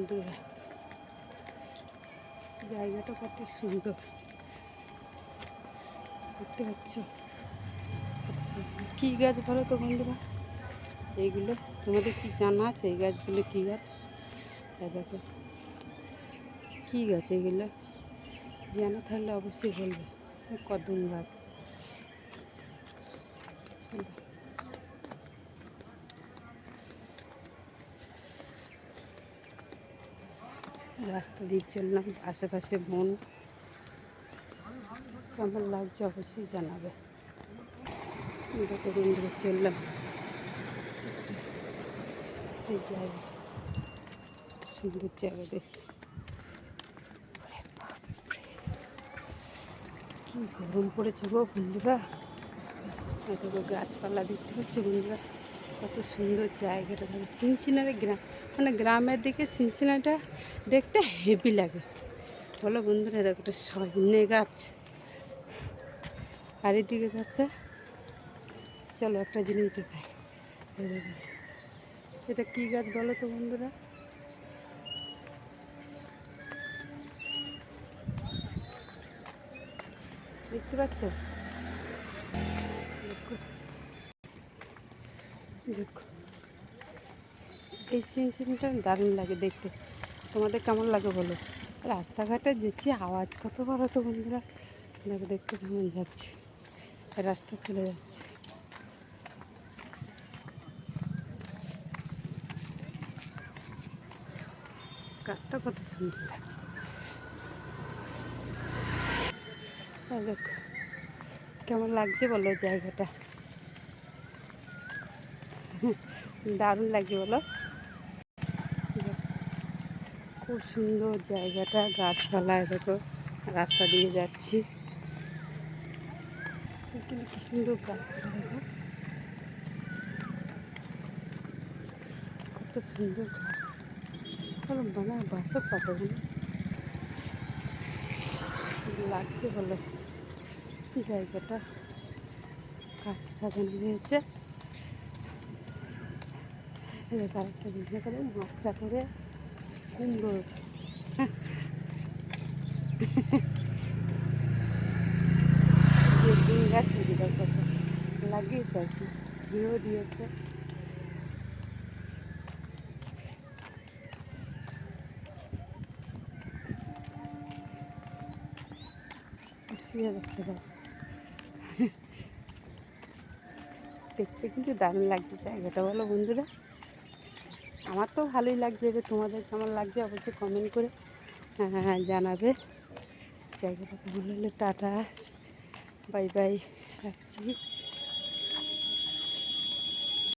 বন্ধুরা, জায়গাটা কত সুন্দর দেখতে পাচ্ছ। কী গাছ বলো তো বন্ধুরা এইগুলো? তোমাদের কি জানা আছে এই গাছগুলো কী গাছ? দেখো কী গাছ এগুলো, জানা থাকলে অবশ্যই বলবে। কদম গাছ। রাস্তা দিয়ে চললাম, আশেপাশে বন, কেমন লাগছে অবশ্যই জানাবে। যত বন্ধুরা চললাম সেই জায়গা, সুন্দর জায়গা দেখে কি গরম পড়েছে গো বন্ধুরা। এত গাছপালা দেখতে পাচ্ছি বন্ধুরা, কত সুন্দর জায়গাটা। দেখো সিনসিনারি গ্রাম, মানে গ্রামের দিকে সিনসিনারিটা দেখতে হেভি লাগে বলো বন্ধুরা। দেখো একটা সজনে গাছ আর এদিকে যাচ্ছে। চলো একটা জিনিস দেখাই, এটা কি গাছ বলো তো বন্ধুরা? দেখতে পাচ্ছ? দেখো এই সিনটা দারুণ লাগে দেখতে। তোমাদের কেমন লাগে বলো? রাস্তাঘাটে যেছি আওয়াজ কত বড় তো বন্ধুরা। দেখো দেখতে কেমন যাচ্ছে, রাস্তা চলে যাচ্ছে। গাছটা কত সুন্দর লাগছে। দেখো কেমন লাগছে বলো জায়গাটা, দারুণ লাগছে বলো। খুব সুন্দর জায়গাটা, গাছপালায় দেখো রাস্তা দিয়ে যাচ্ছি, কিন্তু কি সুন্দর গাছপালা দেখো, কত সুন্দর গাছ। বলো বাসক পাতা লাগছে বলো জায়গাটা। কাঠ সাজানো হয়েছে, আরেকটা ভিডিও করে মাচা করে সুন্দর। বেগুন গাছ দিদিরা কত লাগিয়েছে আর কি, ঘিও দিয়েছে। শুয়ে দেখতে পাবো, দেখতে কিন্তু দারুণ লাগছে জায়গাটা বলো বন্ধুরা। আমার তো ভালোই লাগছে, এবার তোমাদের কেমন লাগছে অবশ্যই কমেন্ট করে জানাবে। জায়গাটা কেমন লাগলো। টাটা, বাই বাই, রাখছি।